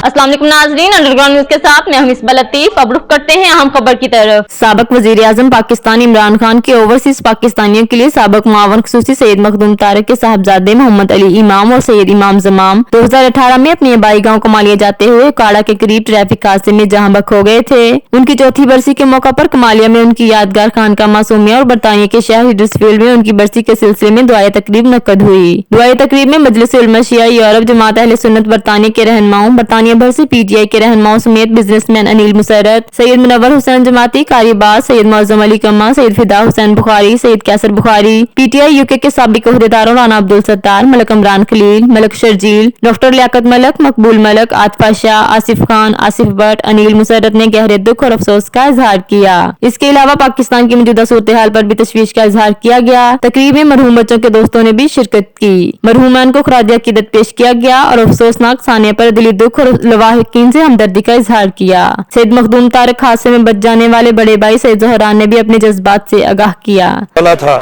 अस्सलाम वालेकुम नाज़रीन, अंडरग्राउंड न्यूज के साथ मैं हूं इस्बा लतीफ। अब रुख करते हैं अहम खबर की तरफ। साबिक वजीर आजम पाकिस्तान इमरान खान के ओवरसीज पाकिस्तानियों के लिए साबिक मुआवन खुसूसी सैयद मखदूम तारिक के साहबजादे मोहम्मद अली इमाम और सैयद इमाम जमाम 2018 में अपने आबाई गाँव कमालिया जाते हुए काड़ा के करीब ट्रैफिक हादसे में जहां बक हो गए थे। उनकी चौथी बरसी के मौका पर कमालिया में उनकी यादगार खानका मासूमिया और बरतानिया के शहर हिडर्सफील्ड में उनकी बरसी के सिलसिले में दुआए तकरीब नकद हुई। दुआए तकरीब में मजलिस उलमा शिया यूरोप जमात अहले सुन्नत बरतानिया के रहनुमाओं, बरतानिया भर से पीटीआई के रहनुमाओं समेत बिजनेसमैन अनिल मुसर्रत, सैयद मुनव्वर हुसैन जमाती, कारीबाज सैयद मौजम अली कम्मा, सैयद फिदा हुसैन बुखारी, सैयद कैसर बुखारी, पीटीआई यूके के साबिक अहदेदारों राना अब्दुल सत्तार, मलक इमरान खलील, मलक शर्जील, डॉक्टर लियाकत मलक, मकबूल मलक, आतिफा शाह, आसिफ खान, आसिफ भट्ट, अनिल मुसर्रत ने गहरे दुख और अफसोस का इजहार किया। इसके अलावा पाकिस्तान की मौजूदा सूरत हाल पर भी तशवीश का इजहार किया गया। तकरीब में मरहूम बच्चों के दोस्तों ने भी शिरकत की। मरहूमान को खराज अकीदत पेश किया गया और अफसोसनाक सानिया पर दिली दुख और लवाहिकीन से हमदर्दी का इजहार किया। सैयद मखदूम तारिक हादसे में बच जाने वाले बड़े भाई सैयद ज़हरान ने भी अपने जज्बात से आगाह किया। था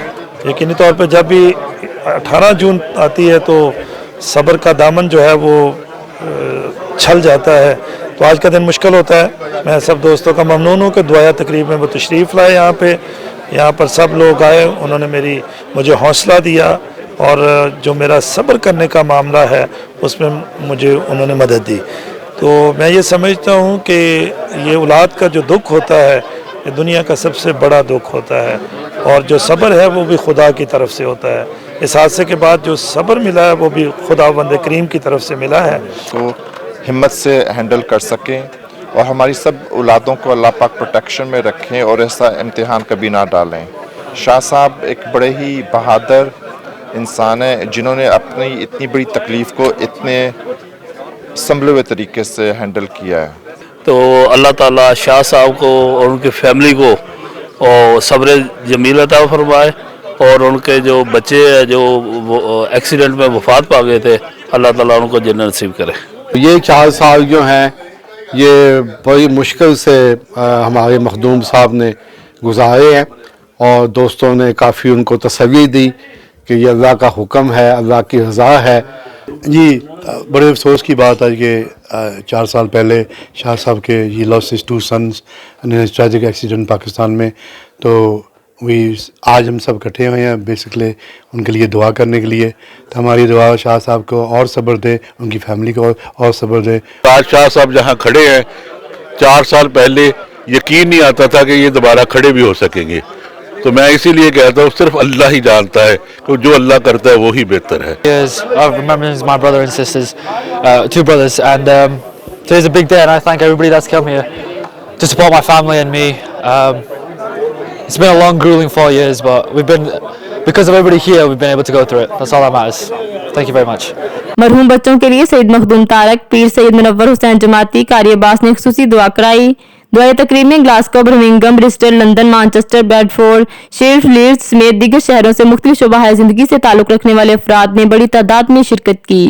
यकीनी तौर पर जब भी 18 जून आती है तो सब्र का दामन जो है वो छल जाता है, तो आज का दिन मुश्किल होता है। मैं सब दोस्तों का ममनून हूँ कि दुआया तकरीब में वो तशरीफ़ लाए यहाँ पर सब लोग आए, उन्होंने मुझे हौसला दिया और जो मेरा सब्र करने का मामला है उसमें मुझे उन्होंने मदद दी। तो मैं ये समझता हूँ कि ये औलाद का जो दुख होता है ये दुनिया का सबसे बड़ा दुख होता है और जो सब्र है वो भी खुदा की तरफ से होता है। इस हादसे के बाद जो सब्र मिला है वो भी खुदावंद करीम की तरफ से मिला है। तो हिम्मत से हैंडल कर सकें और हमारी सब औलादों को अल्लाह पाक प्रोटेक्शन में रखें और ऐसा इम्तिहान कभी ना डालें। शाह साहब एक बड़े ही बहादुर इंसान है जिन्होंने अपनी इतनी बड़ी तकलीफ़ को इतने संभले हुए तरीके से हैंडल किया है। तो अल्लाह ताला शाह साहब को और उनकी फैमिली को और सब्र जमील अता फरमाए और उनके जो बच्चे हैं जो एक्सीडेंट में वफात पा गए थे, अल्लाह ताला उनको जन्नत नसीब करे। ये 4 साल जो हैं ये बड़ी मुश्किल से हमारे मखदूम साहब ने गुजारे हैं और दोस्तों ने काफ़ी उनको तसल्ली दी कि ये अल्लाह का हुक्म है, अल्लाह की रज़ा है। जी बड़े अफसोस की बात है कि 4 साल पहले शाह साहब के ही lost his 2 sons in tragic accident Pakistan में। तो आज हम सब इकट्ठे हुए हैं बेसिकली उनके लिए दुआ करने के लिए। तो हमारी दुआ शाह साहब को और सब्र दे, उनकी फैमिली को और सब्र दे। आज शाह साहब जहाँ खड़े हैं 4 साल पहले यकीन नहीं आता था कि ये दोबारा खड़े भी हो सकेंगे। तो मैं इसीलिए कहता हूँ सिर्फ अल्लाह ही जानता है कि जो अल्लाह करता है वो ही बेहतर है। I've remembered my brother and sisters, 2 brothers, and today's a big day and I thank everybody that's come here to support my family and me. It's been a long, grueling 4 years, but because of everybody here, we've been able to go through it. That's all that matters. Thank you very much. मरहूम बच्चों के लिए सैयद मखदूम तारिक, पीर सैयद मुनव्वर हुसैन जमाती, कारी अब्बास ने खुसूसी दुआ कराई। दुआए तकरीब में Glasgow, Birmingham, Bristol, London, Manchester, Bedford, Sheffield, Leeds समेत दीगर शहरों से मुख्तलिफ शोबा जिंदगी से ताल्लुक रखने वाले अफराद ने बड़ी तादाद में शिरकत की।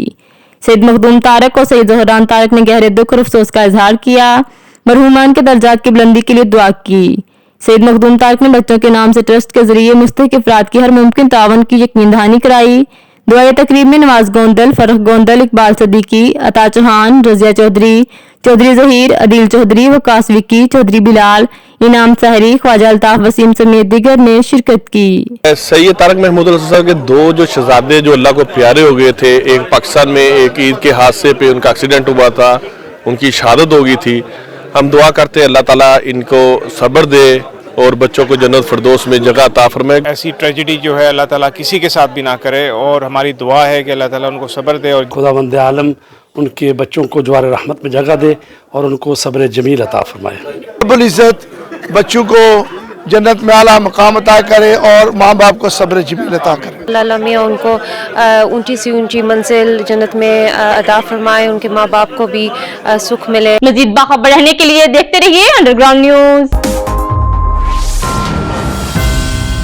सैयद मखदूम तारिक और सैयद ज़हरान तारिक ने गहरे दुख और अफसोस का इजहार किया। मरहूमान के दर्जात की बुलंदी के लिए दुआ की। सैयद मखदूम तारिक ने बच्चों के नाम से ट्रस्ट के जरिए मुस्तहिक अफराद की हर मुमकिन तावन की यकीन दहानी कराई। दुआए तकरीब में नवाज गोंदल, फरख गोंदल, इकबाल सदीकी, अता चौहान, रजिया चौधरी, चौधरी जहीर, अदील चौधरी, वकास विकी, चौधरी बिलाल, इनाम सहरी, ख्वाजा अल्ताफ वसीम समेत दीगर ने शिरकत की। सैयद तारिक महमूद साहब के 2 जो शहजादे जो अल्लाह को प्यारे हो गए थे, एक पाकिस्तान में एक ईद के हादसे पे उनका एक्सीडेंट हुआ था, उनकी शहादत हो गई थी। हम दुआ करते हैं अल्लाह ताला इनको सब्र दे और बच्चों को जन्नत फिरदौस में जगह अता फरमाए। ऐसी ट्रेजेडी जो है अल्लाह ताला किसी के साथ भी ना करे और हमारी दुआ है कि अल्लाह ताला उनको सब्र दे और खुदावंद आलम उनके बच्चों को ज्वार रहमत में जगह दे और उनको सब्र जमील अता फरमाए। रब्बुल इज़्ज़त बच्चों को जन्नत में आला मकाम अता करे और माँ बाप को सब्र जमील अता करे। अल्लाह मियां उनको ऊंची सी ऊंची मंजिल जन्नत में अता फरमाए, उनके माँ बाप को भी सुख मिले। मज़ीद बाखबर रहने के लिए देखते रहिए अंडरग्राउंड न्यूज।